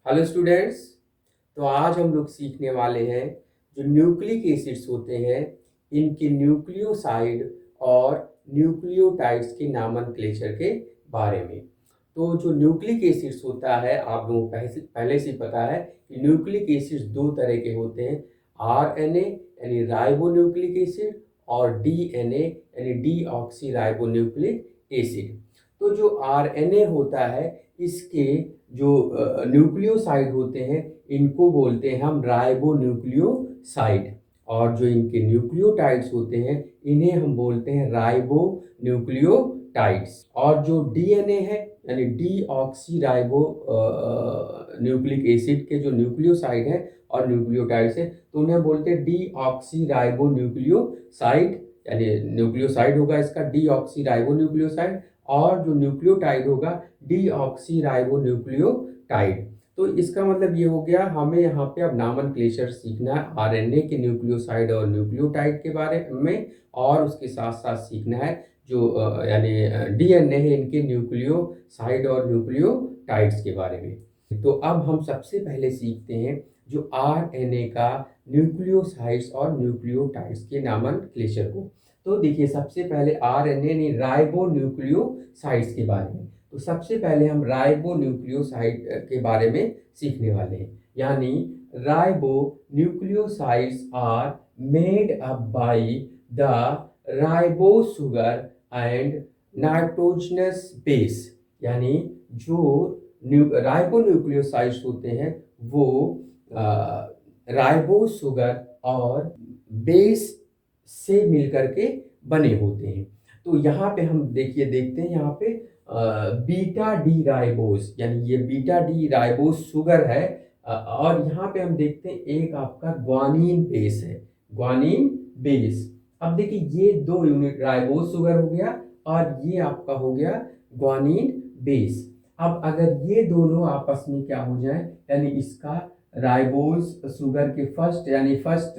Hello students. तो आज हम लोग सीखने वाले हैं जो न्यूक्लिक एसिड्स होते हैं इनके न्यूक्लियोसाइड और न्यूक्लियोटाइड्स के नामनक्लेचर के बारे में। तो जो न्यूक्लिक एसिड्स होता है आप लोगों को पहले से ही पता है कि न्यूक्लिक एसिड्स दो तरह के होते हैं, आरएनए यानी राइबो न्यूक्लिक एसिड और डीएनए यानी डीऑक्सी राइबो न्यूक्लिक एसिड। तो जो आरएनए होता है इसके जो न्यूक्लियोसाइड होते हैं इनको बोलते हैं हम राइबो न्यूक्लियोसाइड, और जो इनके न्यूक्लियोटाइड्स होते हैं इन्हें हम बोलते हैं राइबो न्यूक्लियोटाइड्स। और जो डीएनए है यानी डीऑक्सी राइबो न्यूक्लिक एसिड के जो न्यूक्लियोसाइड है और न्यूक्लियोटाइड्स है तो उन्हें बोलते हैं डीऑक्सी राइबो न्यूक्लियोसाइड, यानी न्यूक्लियोसाइड होगा इसका डीऑक्सी राइबो न्यूक्लियोसाइड, और जो न्यूक्लियोटाइड होगा डीऑक्सी राइबो न्यूक्लियोटाइड। तो इसका मतलब ये हो गया, हमें यहाँ पे अब नामनक्लेचर सीखना है आरएनए के न्यूक्लियोसाइड और न्यूक्लियोटाइड के बारे में, और उसके साथ साथ सीखना है जो यानी डीएनए है इनके न्यूक्लियोसाइड और न्यूक्लियोटाइड्स के बारे में। तो अब हम सबसे पहले सीखते हैं जो आरएनए का न्यूक्लियोसाइड्स और न्यूक्लियोटाइड्स के नामनक्लेचर को। तो देखिए सबसे पहले आरएनए यानी राइबो न्यूक्लियोसाइड्स के बारे में। तो सबसे पहले हम राइबो न्यूक्लियोसाइड के बारे में सीखने वाले हैं, यानी ribonucleosides are made up by the ribo sugar and nitrogenous base. यानी जो राइबो न्यूक्लियोसाइड्स होते हैं वो राइबो शुगर और बेस से मिलकर के बने होते हैं। तो यहाँ पे हम देखते हैं यहाँ पे बीटा डी राइबोस, यानी ये बीटा डी राइबोस शुगर है। और यहाँ पे हम देखते हैं एक आपका ग्वानिन बेस है, ग्वानिन बेस। अब देखिए ये दो यूनिट राइबोस शुगर हो गया और ये आपका हो गया ग्वानिन बेस। अब अगर ये दोनों आपस में क्या हो जाए, यानी इसका राइबोस शुगर के फर्स्ट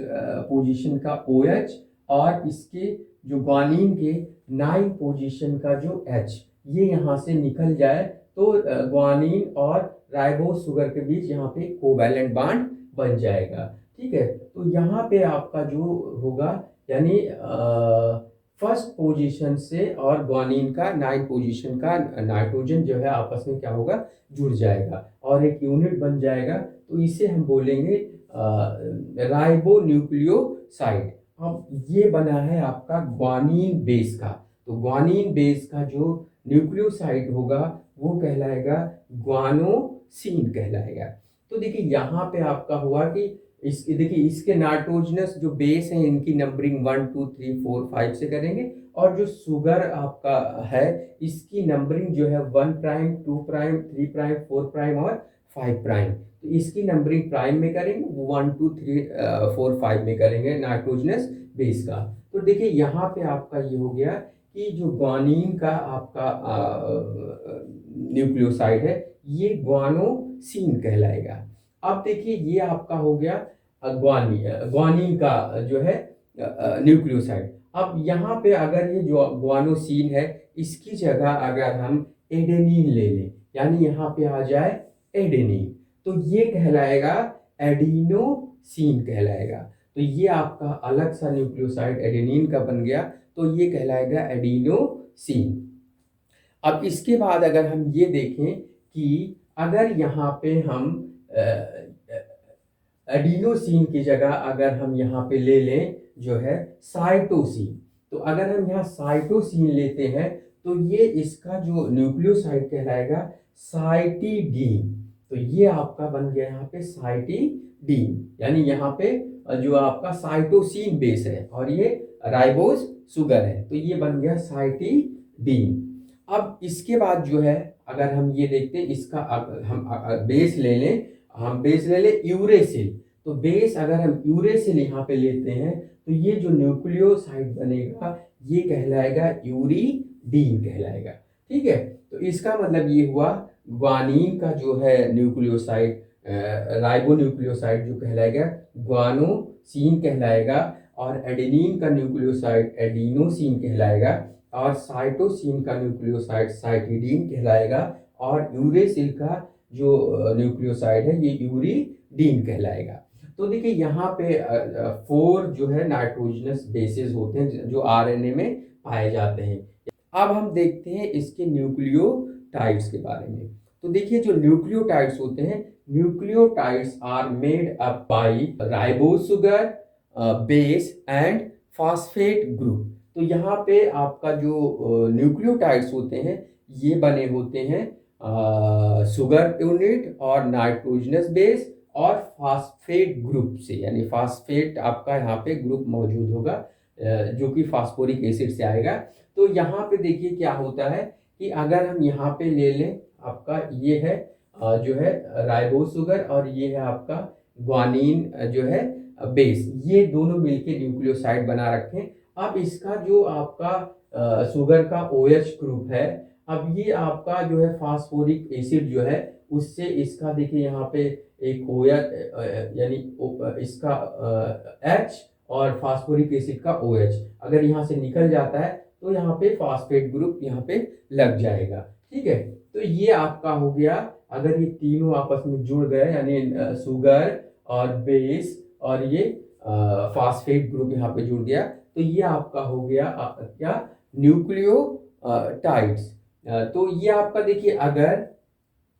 पोजीशन का OH और इसके जो ग्वानिन के 9 पोजीशन का जो H ये यहाँ से निकल जाए तो ग्वानिन और राइबोस शुगर के बीच यहाँ पे कोवैलेंट बॉन्ड बन जाएगा। ठीक है, तो यहाँ पे आपका जो होगा यानी फर्स्ट पोजीशन से और ग्वानिन का 9 पोजीशन का नाइट्रोजन जो है आपस में क्या होगा, जुड़ जाएगा और एक यूनिट बन जाएगा। तो इसे हम बोलेंगे राइबो न्यूक्लियोसाइड। अब ये बना है आपका ग्वानिन बेस का, तो ग्वानिन बेस का जो न्यूक्लियोसाइड होगा वो कहलाएगा ग्वानोसिन कहलाएगा। तो देखिए यहाँ पे आपका हुआ कि देखिए इसके नाइट्रोजनस जो बेस है इनकी नंबरिंग 1 2 3 4 5 से करेंगे, और जो शुगर आपका है इसकी नंबरिंग जो है 1 प्राइम 2 प्राइम 3 प्राइम 4 प्राइम और 5 प्राइम। तो इसकी नंबरिंग प्राइम में करेंगे, 1 2 3 4 5 में करेंगे नाइट्रोजनस बेस का। तो देखिए यहाँ पे आपका ये हो गया कि जो ग्वानिन का आपका न्यूक्लियोसाइड है ये ग्वानोसिन कहलाएगा। अब देखिए ये आपका हो गया ग्वानिन का जो है न्यूक्लियोसाइड। अब यहाँ पे अगर ये जो ग्वानोसिन है इसकी जगह अगर हम एडेनिन ले लें, यानी यहाँ पे आ जाए एडेनिन, तो ये कहलाएगा एडिनोसिन कहलाएगा। तो ये आपका अलग सा न्यूक्लियोसाइड एडेनिन का बन गया, तो ये कहलाएगा एडिनोसिन। अब इसके बाद अगर हम ये देखें कि अगर यहाँ पे हम एडिनोसिन की जगह अगर हम यहाँ पे ले लें जो है साइटोसिन, तो अगर हम यहाँ साइटोसिन लेते हैं तो ये इसका जो न्यूक्लियोसाइड कहलाएगा साइटिडीन। तो ये आपका बन गया यहाँ पे साइटिडीन, यानी यहाँ पे जो आपका साइटोसिन बेस है और ये राइबोस शुगर है, तो ये बन गया साइटिडीन। अब इसके बाद जो है अगर हम ये देखते हैं इसका हम बेस ले लें, हम बेस ले लें यूरेसिल। तो बेस अगर हम यूरेसिल यहाँ पे लेते हैं तो ये जो न्यूक्लियोसाइड बनेगा ये कहलाएगा यूरिडीन कहलाएगा। ठीक है, तो इसका मतलब ये हुआ ग्वानिन का जो है न्यूक्लियोसाइड राइबो न्यूक्लियोसाइड जो कहलाएगा ग्वानोसिन कहलाएगा, और एडेनिन का न्यूक्लियोसाइड एडिनोसिन कहलाएगा, और साइटोसिन का न्यूक्लियोसाइड साइटिडीन कहलाएगा, और यूरेसिल का जो न्यूक्लियोसाइड है ये यूरिडीन कहलाएगा। तो देखिए यहाँ पे 4 जो है नाइट्रोजनस बेसेस होते हैं जो आरएनए में पाए जाते हैं। अब हम देखते हैं इसके न्यूक्लियोटाइड्स के बारे में। तो देखिए जो न्यूक्लियोटाइड्स होते हैं, nucleotides are made up by ribose sugar, base and phosphate group. तो यहाँ पे आपका जो न्यूक्लियोटाइड्स होते हैं ये बने होते हैं शुगर यूनिट और नाइट्रोजनस बेस और फास्फेट ग्रुप से, यानी फास्फेट आपका यहाँ पे ग्रुप मौजूद होगा जो कि फास्फोरिक एसिड से आएगा। तो यहाँ पे देखिए क्या होता है कि अगर हम यहाँ पे ले लें, आपका ये है जो है राइबोज शुगर और ये है आपका ग्वानिन जो है बेस, ये दोनों मिलके न्यूक्लियोसाइड बना रखें। अब इसका जो आपका शुगर का OH ग्रुप है, अब ये आपका जो है फास्फोरिक एसिड जो है उससे इसका देखिए यहाँ पे एक OH यानी इसका H और फास्फोरिक एसिड का OH अगर यहाँ से निकल जाता है तो यहाँ पे फास्फेट ग्रुप यहाँ पे लग जाएगा। ठीक है, तो ये आपका हो गया। अगर ये तीनों आपस में जुड़ गए यानी शुगर और बेस और ये फास्फेट ग्रुप यहाँ पे जुड़ गया तो ये आपका हो गया क्या, न्यूक्लियोटाइड्स। तो ये आपका देखिए अगर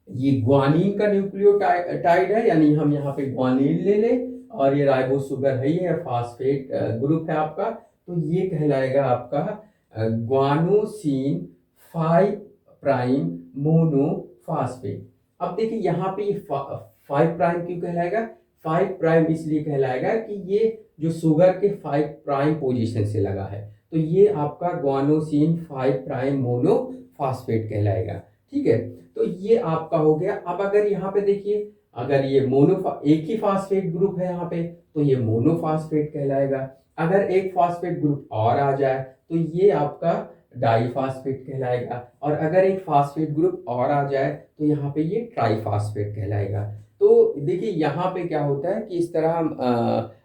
ये ग्वानिन का न्यूक्लियोटाइड है यानी हम यहाँ पे ग्वानिन ले लें और ये राइबोज शुगर है, ये फास्फेट ग्रुप है आपका, तो ये कहलाएगा आपका ग्वानोसिन 5 प्राइम मोनोफास्फेट। अब देखिए यहाँ पे ये 5 प्राइम क्यों कहलाएगा, 5 प्राइम इसलिए कहलाएगा कि ये जो शुगर के 5 प्राइम पोजीशन से लगा है, तो ये आपका ग्वानोसिन 5 प्राइम मोनोफास्फेट कहलाएगा। ठीक है, तो ये आपका हो गया। अब अगर यहाँ पे देखिए अगर ये एक ही फास्फेट ग्रुप है यहाँ पे तो ये मोनोफास्फेट कहलाएगा। अगर एक फास्फेट ग्रुप और आ जाए तो ये आपका डाईफास्फेट कहलाएगा, और अगर एक फास्फेट ग्रुप और आ जाए तो यहाँ पे ये ट्राईफास्फेट कहलाएगा। तो देखिए यहाँ पे क्या होता है कि इस तरह हम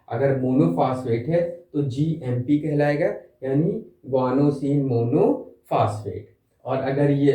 अगर मोनोफास्फेट है तो GMP कहलाएगा यानी ग्वानोसिन मोनोफास्फेट, और अगर ये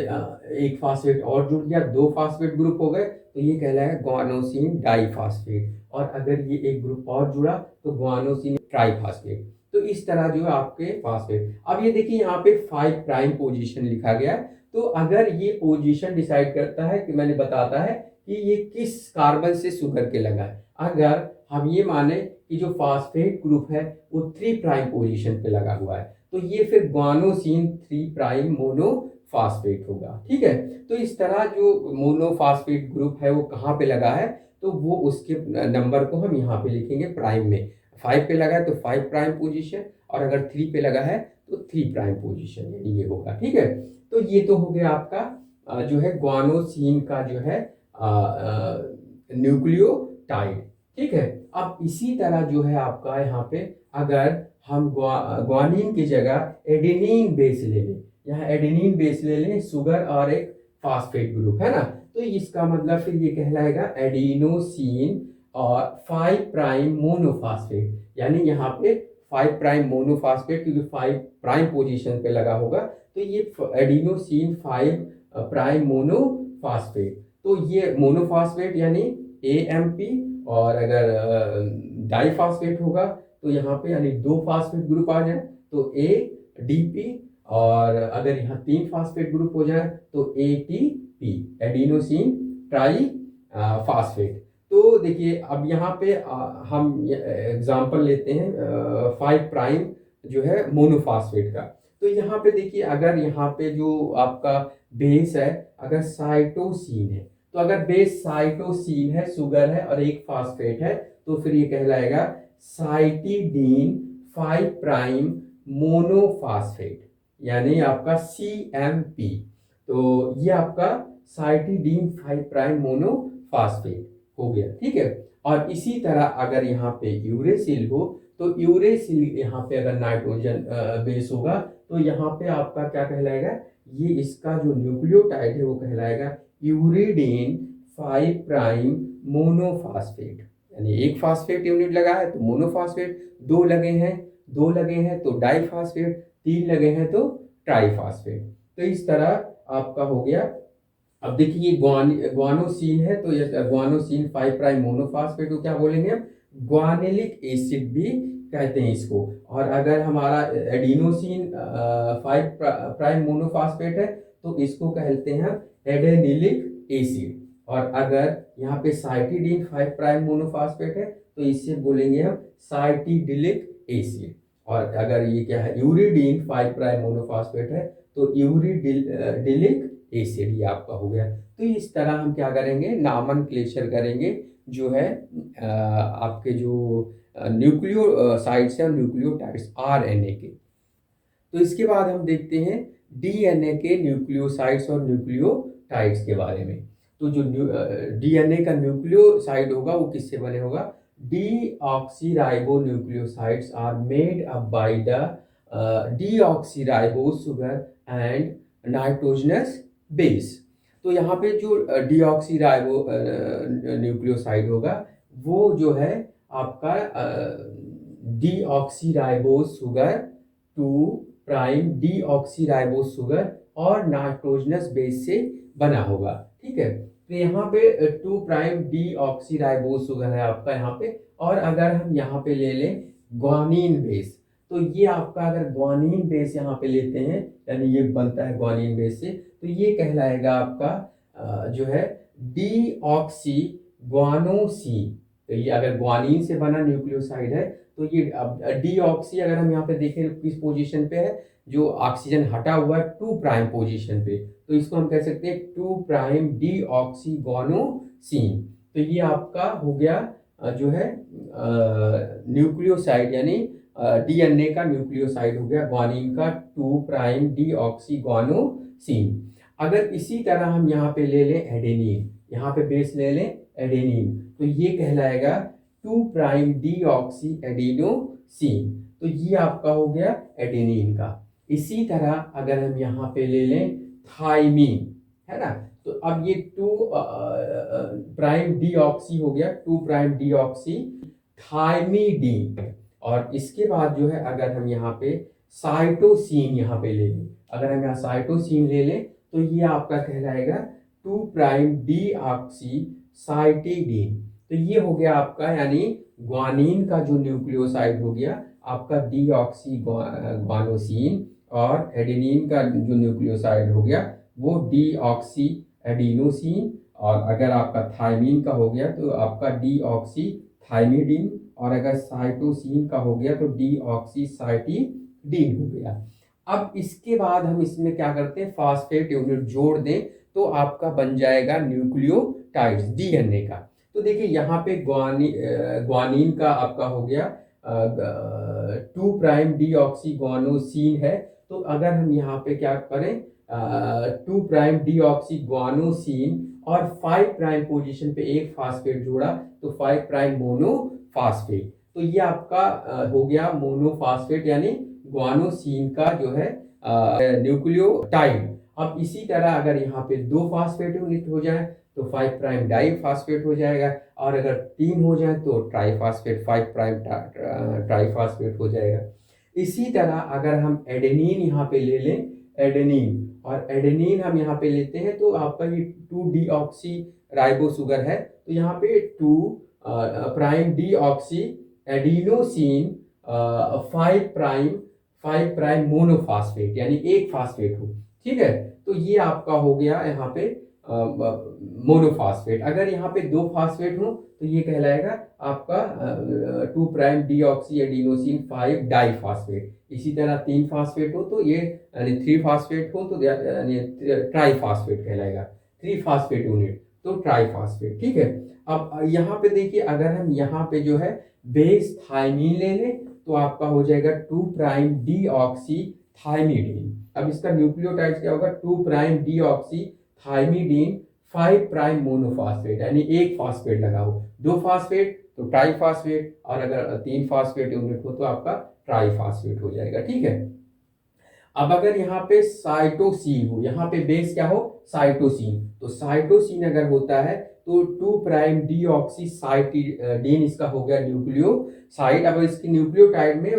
एक फास्फेट और जुड़ गया, 2 फास्फेट ग्रुप हो गए तो ये कहलाएगा ग्वानोसिन डाईफास्फेट, और अगर ये एक ग्रुप और जुड़ा तो ग्वानोसिन ट्राईफास्फेट। तो इस तरह जो है आपके फास्फेट। अब ये देखिए यहाँ पे 5 प्राइम पोजीशन लिखा गया है, तो अगर ये पोजीशन डिसाइड करता है कि मैंने बताता है कि ये किस कार्बन से शुगर के लगा है। अगर हम ये माने कि जो फास्फेट ग्रुप है वो 3 प्राइम पोजीशन पे लगा हुआ है तो ये फिर ग्वानोसिन 3 प्राइम मोनोफास्फेट होगा। ठीक है, तो इस तरह जो मोनोफास्फेट ग्रुप है वो कहाँ पे लगा है तो वो उसके नंबर को हम यहाँ पे लिखेंगे प्राइम में। 5 पे लगा है तो 5 प्राइम पोजीशन, और अगर 3 पे लगा है तो 3 प्राइम पोजीशन, यानी ये होगा। ठीक है, तो ये तो हो गया आपका जो है ग्वानोसिन का जो है न्यूक्लियोटाइड। ठीक है, अब इसी तरह जो है आपका यहाँ पे अगर हम ग्वानिन की जगह एडेनिन बेस ले लें, यहाँ एडेनिन बेस ले लें, शुगर और एक फास्फेट ग्रुप है ना, तो इसका मतलब फिर ये कहलाएगा एडिनोसिन और 5 प्राइम मोनोफास्फेट, यानी यहाँ पे 5 प्राइम मोनोफास्फेट क्योंकि 5 प्राइम पोजीशन पे लगा होगा तो ये एडिनोसिन 5 प्राइम मोनोफास्फेट। तो ये मोनोफास्फेट यानी AMP, और अगर डाईफास्फेट होगा तो यहाँ पे यानी 2 फास्फेट ग्रुप आ जाए तो ADP, और अगर यहाँ 3 फास्फेट ग्रुप हो जाए तो ATP, एडिनोसिन ट्राई फास्फेट। तो देखिए अब यहाँ पे हम एग्जांपल लेते हैं 5 प्राइम जो है मोनोफास्फेट का। तो यहाँ पे देखिए अगर यहाँ पे जो आपका बेस है अगर साइटोसिन है, तो अगर बेस साइटोसिन है, शुगर है और एक फास्फेट है तो फिर ये कहलाएगा साइटिडीन 5 प्राइम मोनोफास्फेट, यानी आपका CMP। तो ये आपका साइटिडीन 5 प्राइम मोनोफास्फेट हो गया। ठीक है, और इसी तरह अगर यहाँ पे यूरेसिल हो तो यूरेसिल यहाँ पे अगर नाइट्रोजन बेस होगा तो यहाँ पे आपका क्या कहलाएगा, ये इसका जो न्यूक्लियोटाइड है वो कहलाएगा यूरिडीन 5 प्राइम मोनोफास्फेट, यानी एक फास्फेट यूनिट लगा है तो मोनोफास्फेट, 2 लगे हैं तो डाईफास्फेट, 3 लगे हैं तो ट्राईफास्फेट। तो इस तरह आपका हो गया अब देखिए ये ग्वानोसिन है, तो ये ग्वानोसिन 5 प्राइम मोनोफॉस्फेट को क्या बोलेंगे हम, ग्वानिलिक एसिड भी कहते हैं इसको। और अगर हमारा एडिनोसिन 5 प्राइम मोनोफॉस्फेट है तो इसको कहते हैं हम एडेनिलिक एसिड। और अगर यहाँ पे साइटिडीन 5 प्राइम मोनोफॉस्फेट है तो इससे बोलेंगे हम साइटिडिलिक एसिड। और अगर ये क्या है, यूरिडीन 5 प्राइम मोनोफॉस्फेट है तो यूरिडिलिक एसिड, ये आपका हो गया। तो इस तरह हम क्या करेंगे, नामनक्लेचर करेंगे जो है आपके जो न्यूक्लियोसाइड्स हैं, न्यूक्लियोटाइड्स आरएनए के। तो इसके बाद हम देखते हैं डीएनए के न्यूक्लियोसाइड्स और न्यूक्लियोटाइड्स के बारे में। तो जो डीएनए का न्यूक्लियोसाइड होगा वो किससे बने होगा, deoxyribonucleosides are made up by the deoxyribose sugar and nitrogenous base। तो यहाँ पे जो डीऑक्सीराइबो न्यूक्लियोसाइड होगा वो जो है आपका deoxyribose sugar 2 prime deoxyribose sugar और नाइट्रोजनस बेस से बना होगा। ठीक है, तो यहाँ पे 2 प्राइम डीऑक्सीराइबोज शुगर है आपका यहाँ पे। और अगर हम यहाँ पे ले लें ग्वानिन बेस, तो ये आपका अगर ग्वानिन बेस यहाँ पे लेते हैं, यानी ये बनता है ग्वानिन बेस से, तो ये कहलाएगा आपका जो है डीऑक्सी ग्वानोसिन। तो ये अगर ग्वानिन से बना न्यूक्लियोसाइड है तो ये डीऑक्सी अगर हम यहाँ पे देखें किस पोजीशन पे है, जो ऑक्सीजन हटा हुआ है 2 प्राइम पोजीशन पे, तो इसको हम कह सकते हैं 2 प्राइम डीऑक्सी ग्वानोसिन। तो ये आपका हो गया जो है न्यूक्लियोसाइड, यानी डीएनए का न्यूक्लियोसाइड हो गया ग्वानिन का 2 प्राइम डीऑक्सी ग्वानोसिन। अगर इसी तरह हम यहाँ पे ले लें एडेनिन, यहाँ पे बेस ले लें एडेनिन, तो ये कहलाएगा 2 प्राइम डीऑक्सी एडिनोसिन। तो ये आपका हो गया एडेनिन का। इसी तरह अगर हम यहाँ पे ले लें थाइमीन, है ना, तो अब ये 2 प्राइम डीऑक्सी हो गया, 2 प्राइम डीऑक्सी थाइमीडीन। और इसके बाद जो है अगर हम यहाँ पे साइटोसिन यहाँ पे ले लें, अगर हम यहाँ साइटोसिन ले लें तो ये आपका कहलाएगा 2 प्राइम डीऑक्सी साइटिडीन। तो ये हो गया आपका, यानी ग्वानिन का जो न्यूक्लियोसाइड हो गया आपका डीऑक्सी ग्वानोसिन, और एडेनिन का जो न्यूक्लियोसाइड हो गया वो डीऑक्सी एडिनोसिन। और अगर आपका थाइमीन का हो गया तो आपका डीऑक्सी थाइमिडीन, और अगर साइटोसिन का हो गया तो डीऑक्सी साइटिडीन हो गया। अब इसके बाद हम इसमें क्या करते हैं, फास्फेट यूनिट जोड़ दें तो आपका बन जाएगा न्यूक्लियोटाइड्स डीएनए का। तो देखिए यहाँ पे ग्वानिन का आपका हो गया 2 प्राइम डीऑक्सी ग्वानोसिन है, तो अगर हम यहाँ पे क्या करें 2 प्राइम डीऑक्सी ग्वानोसिन और 5 प्राइम पोजीशन पे एक फास्फेट जोड़ा तो 5 प्राइम मोनोफॉस्फेट, तो ये आपका हो गया मोनोफॉस्फेट, यानी ग्वानोसिन का जो है न्यूक्लियोटाइड। अब इसी तरह अगर यहाँ पे 2 फास्फेट यूनिट हो जाए तो 5 प्राइम डाइफॉस्फेट हो जाएगा, और अगर 3 हो जाए तो ट्राइफॉस्फेट 5 प्राइम ट्राइफॉस्फेट हो जाएगा। इसी तरह अगर हम एडेनिन यहाँ पे ले लें, एडेनिन, और एडेनिन हम यहाँ पे लेते हैं तो आपका ये 2 डीऑक्सी राइबो शुगर है, तो यहाँ पे 2 prime deoxy adenosine 5 prime monophosphate, यानी एक फास्फेट हो। ठीक है, तो ये आपका हो गया यहाँ पे मोनोफॉस्फेट। अगर यहाँ पे 2 फास्फेट हो तो ये कहलाएगा आपका 2 प्राइम डीऑक्सी एडिनोसिन 5 डाइफॉस्फेट। इसी तरह 3 फास्फेट हो तो ये, यानी 3 फास्फेट हो तो यानी ट्राइफॉस्फेट कहलाएगा, 3 फास्फेट यूनिट तो ट्राइफॉस्फेट। ठीक है, अब यहाँ पे देखिए अगर हम यहाँ पे जो है बेस थाइमीन ले लें तो आपका हो जाएगा 2 प्राइम डीऑक्सी थाइमिडीन। अब इसका न्यूक्लियोटाइड क्या होगा, 2 prime deoxy thymidine 5 prime monophosphate, यानी एक फास्फेट लगा हो, 2 फास्फेट तो ट्राइफॉस्फेट, और अगर 3 फास्फेट यूनिट हो तो आपका ट्राइफॉस्फेट हो जाएगा। ठीक है, अब अगर यहाँ पे साइटोसिन हो, यहाँ पे बेस क्या हो साइटोसिन, तो साइटोसिन अगर होता है तो 2 प्राइम डीऑक्सी साइटिडीन इसका हो गया न्यूक्लियोसाइड। अब इसके न्यूक्लियोटाइड में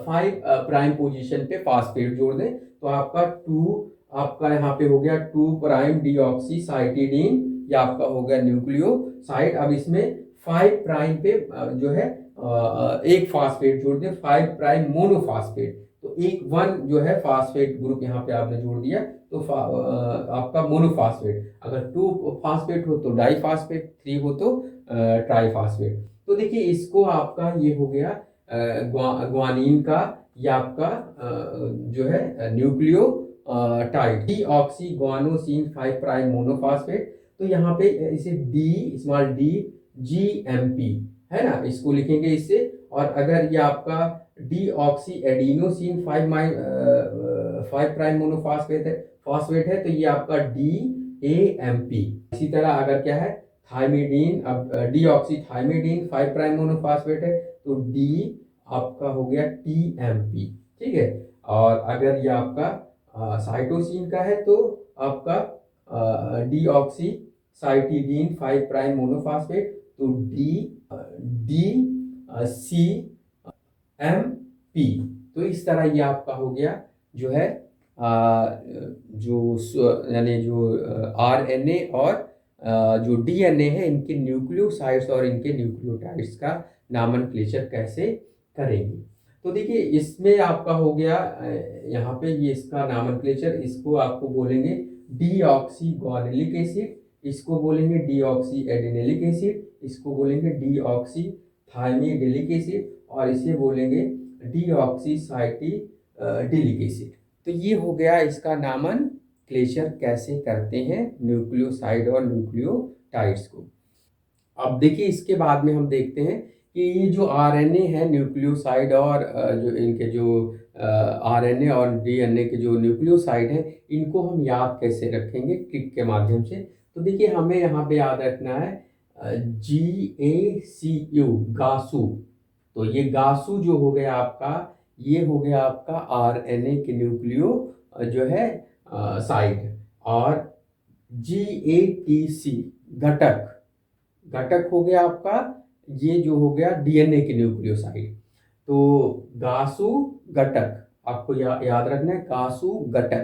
5 प्राइम पोजीशन पे फास्फेट जोड़ दें तो आपका 2 आपका यहाँ पे हो गया 2' डीऑक्सीसाइटिडीन, ये आपका हो गया न्यूक्लियोसाइड। अब इसमें 5' पे जो है एक फास्फेट जोड़ दिया, 5' मोनोफास्फेट। तो एक 1 जो है फास्फेट ग्रुप यहाँ पे आपने जोड़ दिया, तो आपका मोनोफास्फेट। अगर 2 फास्फेट हो तो डाईफास्फेट, 3 हो तो ट्राईफास्फेट। तो देखिए इसको आपका ये हो गया ग्वानिन का, ये आपका जो है nucleotide deoxyguanosine 5' monophosphate. तो यहाँ पे इसे डी, स्मॉल डी, GMP है ना, इसको लिखेंगे इससे। और अगर ये आपका डीऑक्सी एडिनोसिन 5' मोनोफास्फेट है, तो ये आपका DAMP। इसी तरह अगर क्या है थाइमिडीन, अब डीऑक्सी थाइमिडीन 5' मोनोफास्फेट है, तो D आपका हो गया TMP। ठीक है। और अगर ये आपका साइटोसिन का है तो आपका डीऑक्सी साइटिडीन 5' मोनोफास्फेट, तो DCMP। तो इस तरह ये आपका हो गया जो है यानी जो RNA और जो DNA है, इनके न्यूक्लियोसाइड्स और इनके न्यूक्लियोटाइड्स का नामनक्लेचर कैसे करेंगे। तो देखिए इसमें आपका हो गया यहाँ पे ये इसका नामनक्लेचर, इसको आपको बोलेंगे डीऑक्सी ग्वानिलिक एसिड, इसको बोलेंगे डीऑक्सी एडिनिलिक एसिड, इसको बोलेंगे डीऑक्सी थाइमिडिलिक एसिड, और इसे बोलेंगे डीऑक्सी साइटिडिलिक एसिड। तो ये हो गया इसका नामनक्लेचर कैसे करते हैं न्यूक्लियोसाइड और न्यूक्लियोटाइड्स को। अब देखिए इसके बाद में हम देखते हैं कि ये जो RNA है न्यूक्लियोसाइड, और जो इनके जो RNA और DNA के जो न्यूक्लियोसाइड हैं, इनको हम याद कैसे रखेंगे ट्रिक के माध्यम से। तो देखिए हमें यहाँ पे याद रखना है GACU, गासू। तो ये गासू जो हो गया आपका, ये हो गया आपका RNA के न्यूक्लियो जो है साइड, और GATC घटक हो गया आपका, ये जो हो गया DNA के न्यूक्लियोसाइड। तो गासू घटक आपको याद रखना है, गासू घटक।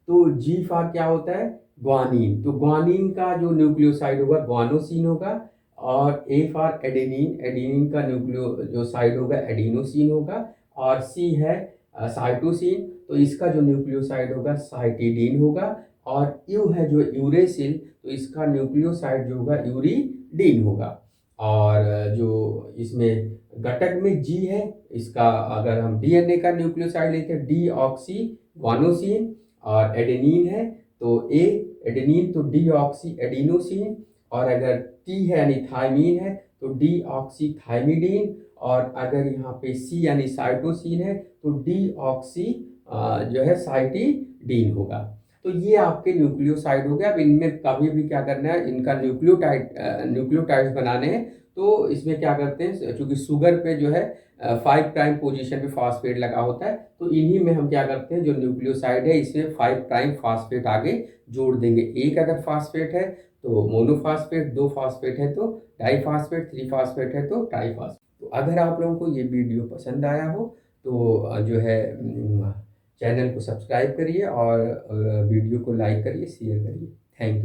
तो G फॉर क्या होता है, ग्वानिन। तो ग्वानिन का जो न्यूक्लियोसाइड होगा ग्वानोसिन होगा, और A फॉर एडेनिन, एडेनिन का न्यूक्लियो जो साइड होगा एडिनोसिन होगा, और C है साइटोसिन, तो इसका जो न्यूक्लियोसाइड होगा साइटिडीन होगा, और U है जो यूरेसिल, तो इसका न्यूक्लियोसाइड जो होगा यूरिडीन होगा। और जो इसमें घटक में G है, इसका अगर हम DNA का न्यूक्लियोसाइड लेते हैं डीऑक्सी ग्वानोसिन, और एडेनिन है तो A एडेनिन, तो डीऑक्सी एडिनोसिन, और अगर T है यानी थाइमीन है तो डीऑक्सी थाइमिडीन, और अगर यहाँ पे C यानी साइटोसिन है तो डीऑक्सी जो है साइटिडीन होगा। तो ये आपके न्यूक्लियोसाइड हो गया। अब इनमें कभी भी क्या करना है, इनका न्यूक्लियोटाइड्स बनाने हैं, तो इसमें क्या करते हैं, चूंकि शुगर पे जो है 5' पोजीशन पे फास्फेट लगा होता है, तो इन्हीं में हम क्या करते हैं, जो न्यूक्लियोसाइड है इसमें 5' फास्फेट आगे जोड़ देंगे। एक अगर फास्फेट है तो मोनोफास्फेट, 2 फास्फेट है तो डाईफास्फेट, 3 फास्फेट है तो ट्राईफास्फेट। तो अगर आप लोगों को ये वीडियो पसंद आया हो तो जो है चैनल को सब्सक्राइब करिए, और वीडियो को लाइक करिए, शेयर करिए। Thank you.